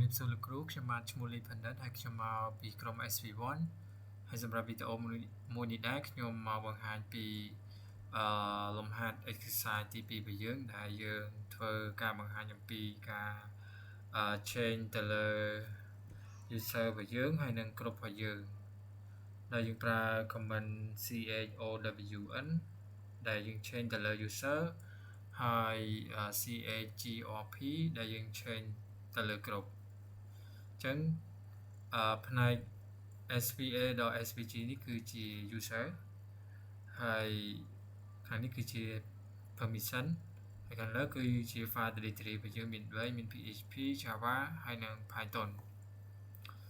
រាបសួរលោកគ្រូខ្ញុំបាទឈ្មោះលីផាន់ឌិតហើយខ្ញុំមកពីក្រុម SV1 ហើយសម្រាប់វីដេអូមួយនេះដែរខ្ញុំមកបង្ហាញពីលំហាត់ exercise ទី2របស់យើងដែលយើងធ្វើការបង្ហាញអំពីការ change ទៅលើ user របស់យើងហើយនិង group របស់យើងដែលយើងប្រើ command CHOWN ដែលយើង change ទៅលើ user ហើយ CHGRP ដែលយើង change ទៅលើ group អញ្ចឹងផ្នែក SPA ដល់ SPG នេះគឺជា user ហើយខាងនេះគឺជា permission ហើយខាងលើគឺជា file directory របស់យើងមាន3មាន PHP Java ហើយនិង Python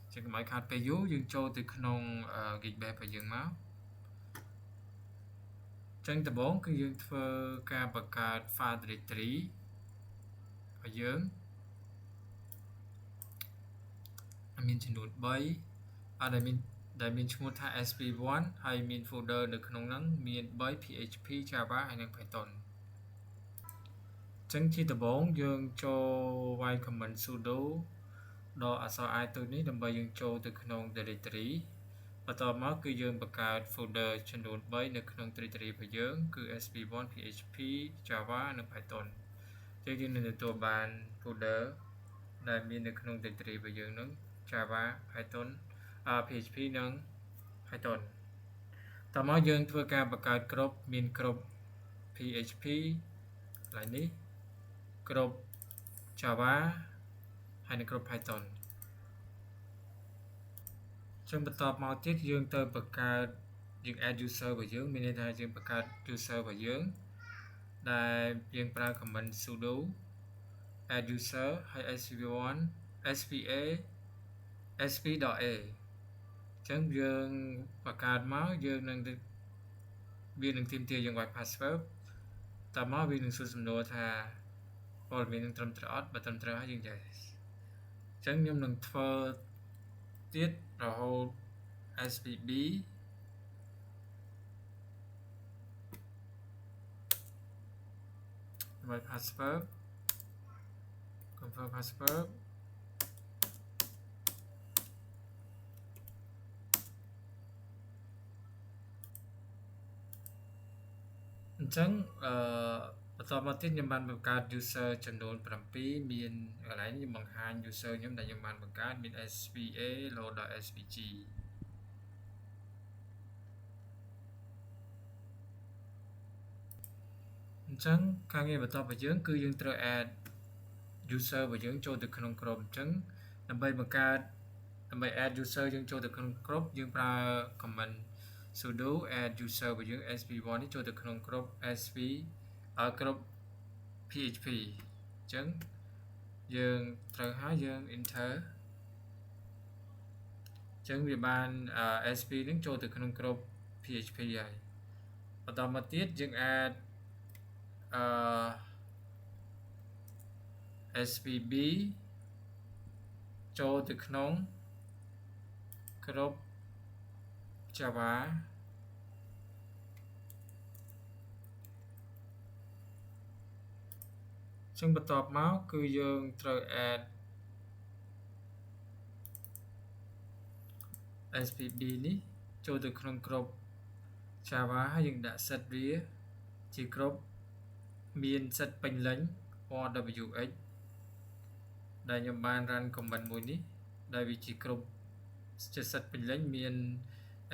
អញ្ចឹងកុំឲ្យខាតពេលយូរយើងចូលទៅក្នុង Geekbench របស់យើងមកអញ្ចឹងដំបូងគឺយើងធ្វើការបង្កើត file directory របស់យើងមានចំនួន3ដែលមានឈ្មោះថា SP1 ហើយមាន folder នៅក្នុងហ្នឹងមាន3 PHP Java ហើយនិង Python អញ្ចឹងជាដំបូងយើងចូលវាយ command sudo ដល់អក្សរ I ទៅនេះដើម្បីយើងចូលទៅក្នុង directory បន្ទាប់មកគឺយើងបង្កើត folder ចំនួន3នៅក្នុង directory របស់យើងគឺ SP1 PHP Java និង Python អញ្ចឹងយើងនឹងទទួលបាន folder ដែលមាននៅក្នុង directory របស់យើងហ្នឹង Java Python PHP និង Python តមកយើងធ្វើការបង្កើតgroupមាន group PHP កន្លែងនេះ group Java ហើយនិង group Python ចឹងបន្ទាប់មកទៀតយើងទៅបង្កើតយើង add user របស់យើងមានន័យថាយើងបង្កើត user របស់យើងដែលយើងប្រើ command sudo add user ហើយ sp1 spa sp.a ចឹងយើងបង្កើតមកយើងនឹងវានឹងទាមទារយើងឲ្យ password តមកវានឹងសួរសំណួរថាព័ត៌មាននឹងត្រឹមត្រូវអត់បើត្រឹមត្រូវហើយយើង yes ចឹងខ្ញុំនឹងធ្វើទៀតរហូត SPB my password confirm password អញ្ចឹងបន្ទាប់មកទៀតខ្ញុំបានបង្កើត user ចំនួន7មានកន្លែងនេះបង្ហាញ user ខ្ញុំដែលខ្ញុំបានបង្កើតមាន SPA load SPG អញ្ចឹងការងារបន្តរបស់យើងគឺយើងត្រូវ add user របស់យើងចូលទៅក្នុង group អញ្ចឹងដើម្បី add user យើងចូលទៅក្នុង group យើងប្រើ command sudo add user របស់យើង sp1 នេះចូលទៅក្នុង group sp group php អញ្ចឹងយើងត្រូវហើយយើង enter អញ្ចឹងវាបាន sp នឹងចូលទៅក្នុង group php ហើយបន្តមកទៀតយើង add SPB ចូលទៅក្នុង group Java ចឹងបន្ទាប់មកគឺយើងត្រូវ add SPB នេះចូលទៅក្នុង group Java ហើយយើងដាក់ set វាជា group មាន set ពេញលេញ RWX ដែលខ្ញុំបាន run command មួយនេះដែលវាជា group ជា set ពេញលេញមាន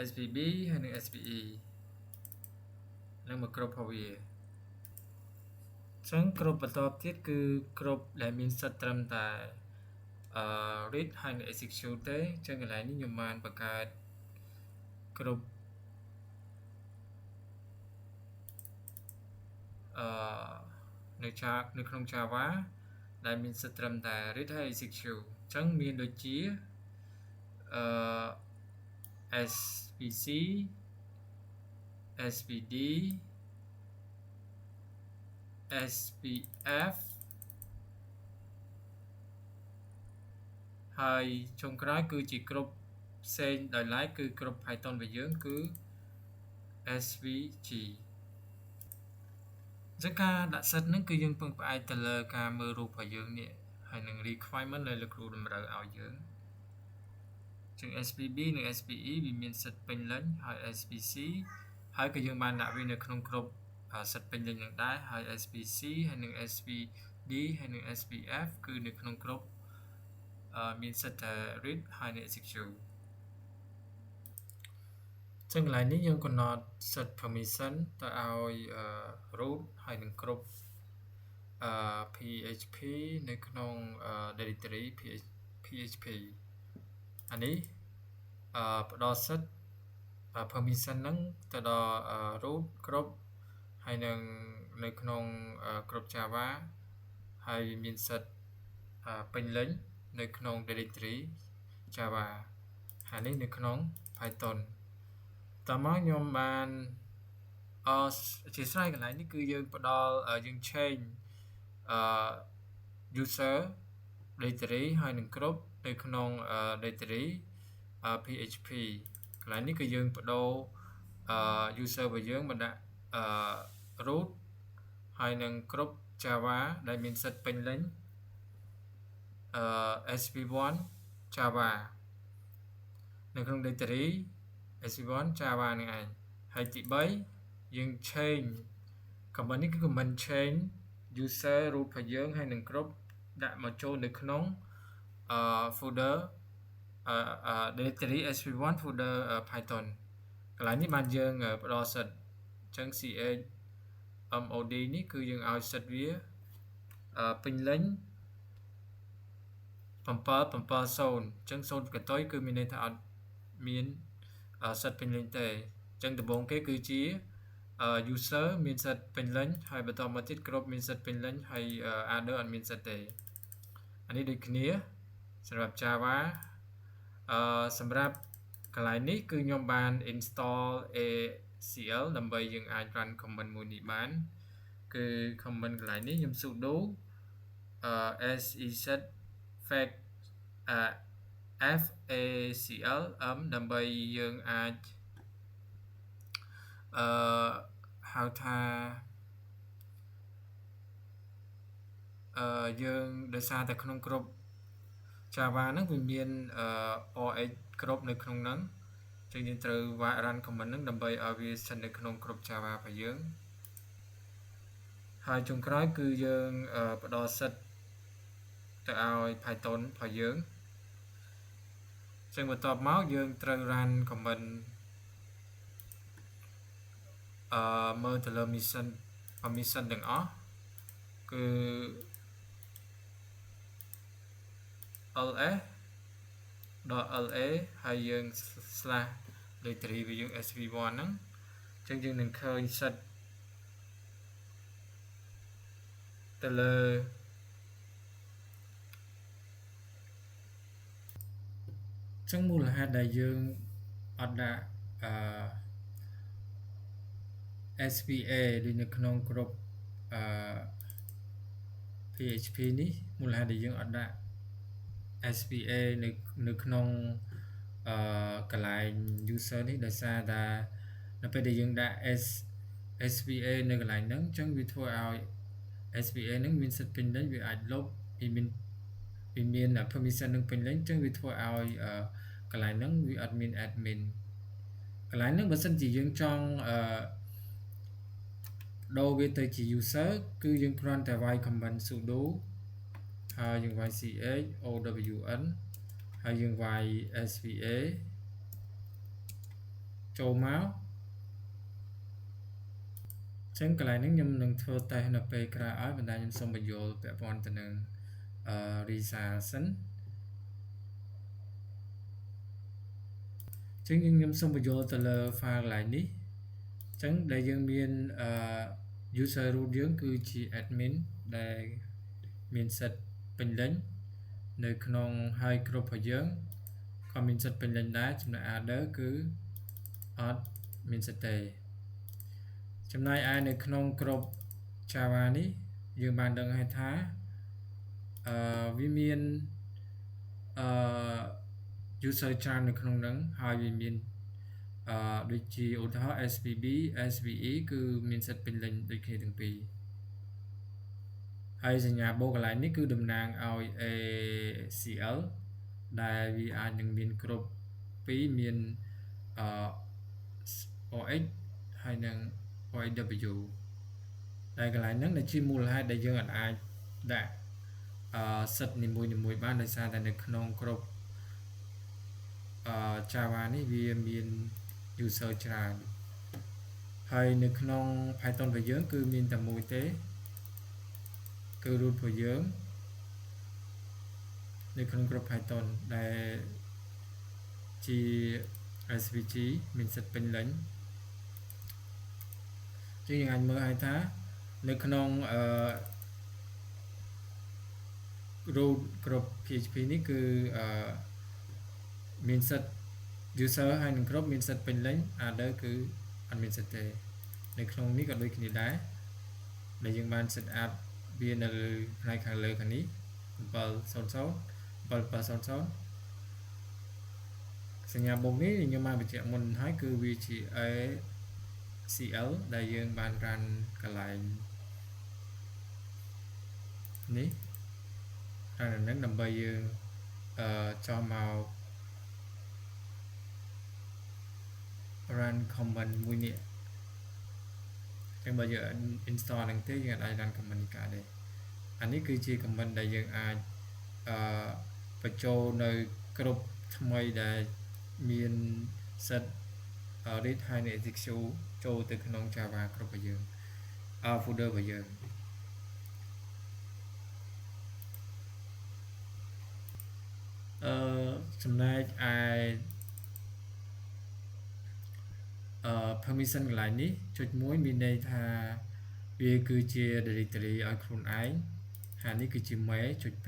SPB ហើយនិង SPE និងមួយ group របស់វាអញ្ចឹង group បន្តទៀតគឺ group ដែលមាន set ត្រឹមតែ read ហើយនិង execute ទេអញ្ចឹងកន្លែងនេះខ្ញុំបានបង្កើត group នៅក្នុង Java ដែលមាន set ត្រឹមតែ read ហើយ execute អញ្ចឹងមានដូចជា SPC SPD SPF ហើយចុងក្រោយគឺជា group ផ្សេងដោយឡែកគឺ group Python របស់យើងគឺ SVG អញ្ចឹងការដាក់ set ហ្នឹងគឺយើងពឹងផ្អែកទៅលើការមើលរូបរបស់យើងនេះ ហើយនឹង requirement ដែលលោកគ្រូតម្រូវឲ្យយើងជាង SPB និង SPE វាមានសិទ្ធិពេញលេញហើយ SPC ហើយក៏យើងបានដាក់វានៅក្នុងគ្រប់សិទ្ធិពេញលេញនឹងដែរហើយ SPC ហើយនឹង SPD ហើយនឹង SPF គឺនៅក្នុងគ្រប់មានសិទ្ធិ read ហើយនឹង execute ចឹងកន្លែងនេះយើងកំណត់ set permission ទៅឲ្យ root ហើយនឹងគ្រប់PHP នៅក្នុង directory PHP អានេះផ្ដល់សិទ្ធិpermission ហ្នឹងទៅដល់ root គ្រប់ហើយនឹងនៅក្នុងគ្រប់ Java ហើយមានសិទ្ធិពេញលេញនៅក្នុង directory Java ហើយនេះនៅក្នុង Python តមកខ្ញុំបានអធិស្ឋានកន្លែងនេះគឺយើងផ្ដល់យើង change user directory ហើយនឹងគ្រប់នៅក្នុង directory PHP កន្លែងនេះគឺយើងបដូរuser របស់យើងមកដាក់root ហើយនឹងគ្រប់ Java ដែលមានសិទ្ធិពេញលេញSP1 Java នៅក្នុង directory SP1 Java នឹងឯងហើយទី3យើង change command នេះគឺ command change user root របស់យើងហើយនឹងគ្រប់ដាក់មកចូលនៅក្នុងfolder directory SP1 folder Python កន្លែងនេះបានយើងផ្ដល់សិទ្ធិអញ្ចឹង chmod នេះគឺយើងឲ្យសិទ្ធិវាពេញលេញ770អញ្ចឹង0កតុយគឺមានន័យថាអត់មានសិទ្ធិពេញលេញទេអញ្ចឹងដំបូងគេគឺជា user មានសិទ្ធិពេញលេញហើយបន្តមកទៀតគ្រប់មានសិទ្ធិពេញលេញហើយ other អត់មានសិទ្ធិទេអានេះដូចគ្នាសម្រាប់ Java សម្រាប់កន្លែងនេះគឺខ្ញុំបាន install ACL ដើម្បីយើងអាច run command មួយនេះបានគឺ command កន្លែងនេះខ្ញុំ sudo sez fact faclm ដើម្បីយើងអាចហៅថាយើងដោយសារតែក្នុងគ្រប់ Java ហ្នឹងវាមាន OS គ្រប់នៅក្នុងហ្នឹងចឹងយើងត្រូវ run command ហ្នឹងដើម្បីឲ្យវាស្ថិតនៅក្នុងគ្រប់ Java របស់យើងហើយចុងក្រោយគឺយើងផ្ដល់សិទ្ធិទៅឲ្យ Python របស់យើងចឹងបន្ទាប់មកយើងត្រូវ run command មើលទៅលើ permission ទាំងអស់គឺ ls.la ហើយយើង slash directory របស់យើង sv1 ហ្នឹងអញ្ចឹងយើងនឹងឃើញសិទ្ធិទៅលើចឹងមូលហេតុដែលយើងអត់ដាក់SPA ដូចនៅក្នុងគ្រប់PHP នេះមូលហេតុដែលយើងអត់ដាក់ SPA នៅក្នុងកន្លែង user នេះដោយសារតែនៅពេលដែលយើងដាក់ SPA នៅកន្លែងហ្នឹងអញ្ចឹងវាធ្វើឲ្យ SPA ហ្នឹងមានសិទ្ធិពេញលេញវាអាចលុបវាមាន permission នឹងពេញលេញអញ្ចឹងវាធ្វើឲ្យកន្លែងហ្នឹងវាអត់មាន admin កន្លែងហ្នឹងបើសិនជាយើងចង់ដូរវាទៅជា user គឺយើងគ្រាន់តែវាយ command sudo ហើយយើងវាយ chown ហើយយើងវាយ spa ចូលមកចឹងកន្លែងនេះខ្ញុំនឹងធ្វើតេស្តនៅពេលក្រោយឲ្យបណ្ដាខ្ញុំសូមបញ្យល់ពាក់ព័ន្ធទៅនឹងresult សិនចឹងខ្ញុំសូមបញ្យល់ទៅលើ file កន្លែងនេះចឹងដែលយើងមាន user root យើងគឺជា admin ដែលមានសិទ្ធិពេញលេញនៅក្នុងហើយគ្រប់របស់យើងក៏មានសិទ្ធិពេញលេញដែរចំណែក other គឺអត់មានសិទ្ធិទេចំណែកឯនៅក្នុងគ្រប់ Java នេះយើងបានដឹងហើយថាវាមាន user ច្រើននៅក្នុងហ្នឹងហើយវាមានដូចជាឧទាហរណ៍ SPB SVE គឺមានសិទ្ធិពេញលេញដូចគ្នាទាំងពីរ ហើយសញ្ញាបូកកន្លែងនេះគឺតំណាងឲ្យ ACL ដែលវាអាចនឹងមានគ្រប់2មានOX ហើយនឹង OW ដែលកន្លែងហ្នឹងដែលជាមូលហេតុដែលយើងអាចដាក់សិតនីមួយៗបានដោយសារតែនៅក្នុងគ្រប់Java នេះវាមាន user ច្រើនហើយនៅក្នុង Python របស់យើងគឺមានតែមួយទេគឺ root របស់យើងនៅក្នុងក្រុម Python ដែលជា SVG មានសិទ្ធិពេញលេញជាងយើងអាចមើលឲ្យថានៅក្នុងroot ក្រុម PHP នេះគឺមានសិទ្ធិ user ហើយនឹងក្រុមមានសិទ្ធិពេញលេញ other គឺអត់មានសិទ្ធិទេនៅក្នុងនេះក៏ដូចគ្នាដែរដែលយើងបាន set up វានៅផ្នែកខាងលើខាងនេះ700 7700សញ្ញាបូកនេះខ្ញុំបានបញ្ជាក់មុនហើយគឺវាជា ACL ដែលយើងបាន run កន្លែងនេះហើយនឹងដើម្បីយើងចោះមក run command មួយនេះចឹងបើយើង install ហ្នឹងទេយើងអាច run command នេះកើតដែរអានេះគឺជា command ដែលយើងអាចបញ្ចូលនៅគ្រប់ថ្មីដែលមាន set read ហើយនឹង execute ចូលទៅក្នុង Java គ្រប់របស់យើង folder របស់យើងចំណែកឯpermission កន្លែងនេះចុច1មានន័យថាវាគឺជា directory ឲ្យខ្លួនឯងហើយនេះគឺជា main ចុច2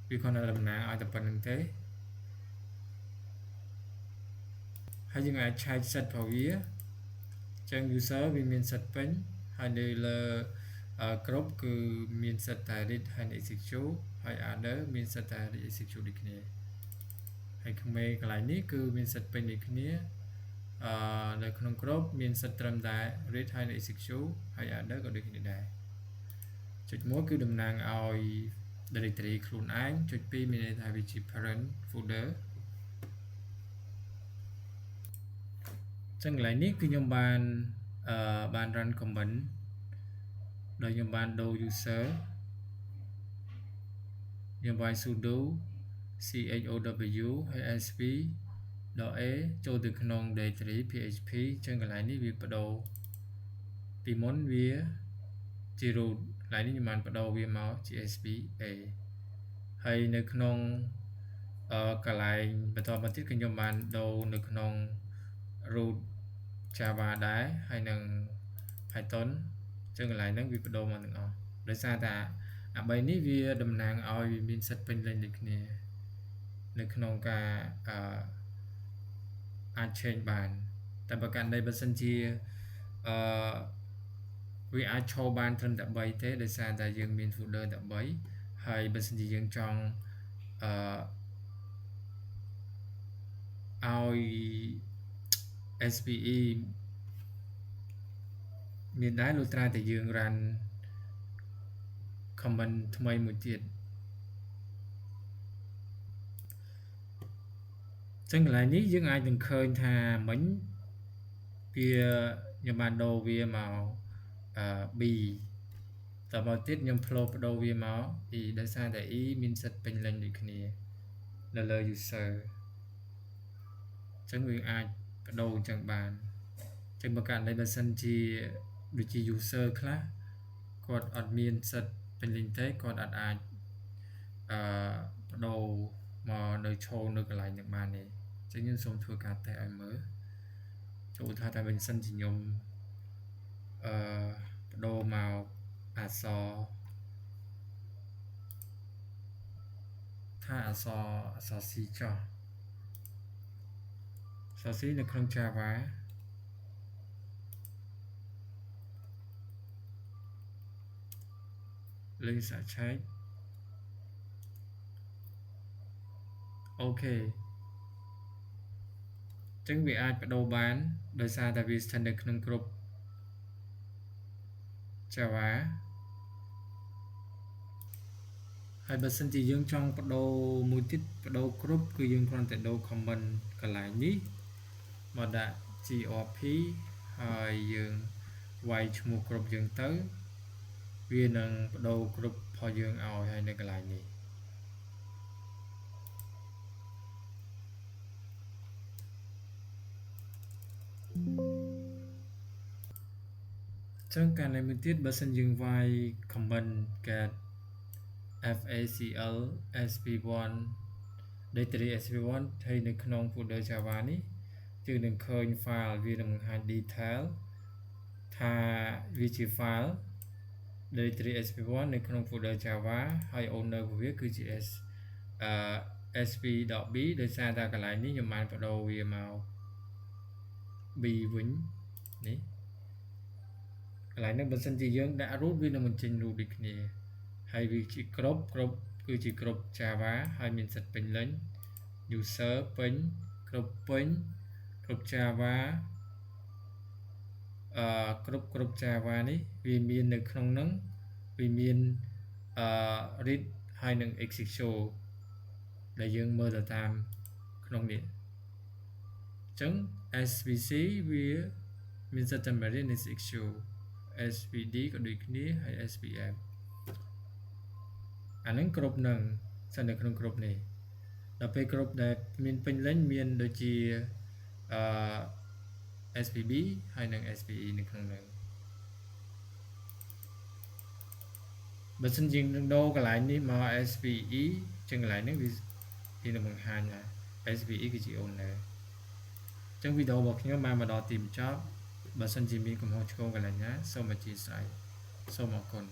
វាគ្រាន់តែតំណាងឲ្យតែប៉ុណ្្នឹងទេហើយយើងអាចឆែកសិទ្ធិរបស់វាចឹង user វាមានសិទ្ធិពេញហើយនៅលើគ្រប់គឺមានសិទ្ធិតែ read ហើយ execute ហើយ other មានសិទ្ធិតែ read execute ដូចគ្នាហើយក្មេងកន្លែងនេះគឺមានសិទ្ធិពេញដូចគ្នានៅក្នុងគ្រប់មានសិទ្ធិត្រឹមតែ read ហើយ execute ហើយ other ក៏ដូចគ្នាដែរចុច1គឺតំណាងឲ្យ directory ខ្លួនឯងចុច2មានន័យថាវាជា parent folder ចឹងកន្លែងនេះគឺខ្ញុំបាន run command ដោយខ្ញុំបានដូរ user ខ្ញុំវាយ sudo chow ហើយ sv .a ចូលទៅក្នុង directory php ចឹងកន្លែងនេះវាបដូរពីមុនវាជា root កន្លែងនេះខ្ញុំបានបដូរវាមកជា sv a ហើយនៅក្នុងកន្លែងបន្តមកទៀតគឺខ្ញុំបានដូរនៅក្នុង root Java ដែរហើយនឹង Python ចឹងកន្លែងហ្នឹងវាបដូរមកទាំងអស់ដោយសារតែអា3នេះវាតំណាងឲ្យមានសិទ្ធិពេញលេញដូចគ្នានៅក្នុងការអាច change បានតែបើករណីបើសិនជាវាអាចឈរបានត្រឹមតែ3ទេដោយសារតែយើងមាន folder តែ3ហើយបើសិនជាយើងចង់ឲ្យ SVE មានដែរលុះត្រាតែយើង run command ថ្មីមួយទៀតចឹងកន្លែងនេះយើងអាចនឹងឃើញថាមិញវាខ្ញុំបានដូរវាមក B តមកទៀតខ្ញុំផ្លោបដូរវាមក E ដោយសារតែ E មានសិទ្ធិពេញលេញដូចគ្នានៅលើ user ចឹងវាអាចបដូរអញ្ចឹងបានចឹងបើករណីបើសិនជាដូចជា user ខ្លះគាត់អត់មានសិទ្ធិពេញលេញទេគាត់អាចបដូរមកនៅឈរនៅកន្លែងនឹងបានទេចឹងខ្ញុំសូមធ្វើការតេស្តឲ្យមើលចូលថាតែបើសិនជាខ្ញុំបដូរមកអក្សរថាអក្សរ C ចុះអក្សរ C នៅក្នុង Java លេខសាឆែកអូខេចឹងវាអាចបដូរបានដោយសារតែវាស្ថិតនៅក្នុងគ្រប់ Java ហើយបើសិនជាយើងចង់បដូរមួយទៀតបដូរគ្រប់គឺយើងគ្រាន់តែដូរ comment កន្លែងនេះមកដាក់ grp ហើយយើងវាយឈ្មោះគ្រប់យើងទៅវានឹងបដូរគ្រប់របស់យើងឲ្យហើយនៅកន្លែងនេះចឹងការនេះមួយទៀតបើសិនយើងវាយ comment get FACL SP1 directory SP1 ហើយនៅក្នុង folder Java នេះយើងនឹងឃើញ file វានឹងបង្ហាញ detail ថាវាជា file directory SP1 នៅក្នុង folder Java ហើយ owner របស់វាគឺជា sp.b ដោយសារតែកន្លែងនេះខ្ញុំបានបដូរវាមក b វិញនេះកន្លែងនេះបើសិនជាយើងដាក់ root វានឹងបញ្ចេញ root ដូចគ្នាហើយវាជាគ្រប់គឺជាគ្រប់ Java ហើយមានសិទ្ធិពេញលេញ user ពេញគ្រប់ពេញគ្រប់ Java គ្រប់ Java នេះវាមាននៅក្នុងហ្នឹងវាមានread ហើយនឹង execute ដែលយើងមើលទៅតាមក្នុងនេះអញ្ចឹង svc វាមានសិទ្ធិតែ read និង execute svd ក៏ដូចគ្នាហើយ svf អានឹងគ្រប់នឹងសិននៅក្នុងគ្រប់នេះដល់ពេលគ្រប់ដែលមានពេញលេញមានដូចជាsvb ហើយនឹង spe នៅក្នុងនោះបើសិនជានឹងដូរកន្លែងនេះមក spe ចឹងកន្លែងនេះវានឹងបង្ហាញថា spe គឺជា owner ចឹងវីដេអូរបស់ខ្ញុំបានមកដល់ទីបញ្ចប់បើសិនជាមានកំហុសឆ្គងកន្លែងណាសូមអធិស្ឋានសូមអរគុណ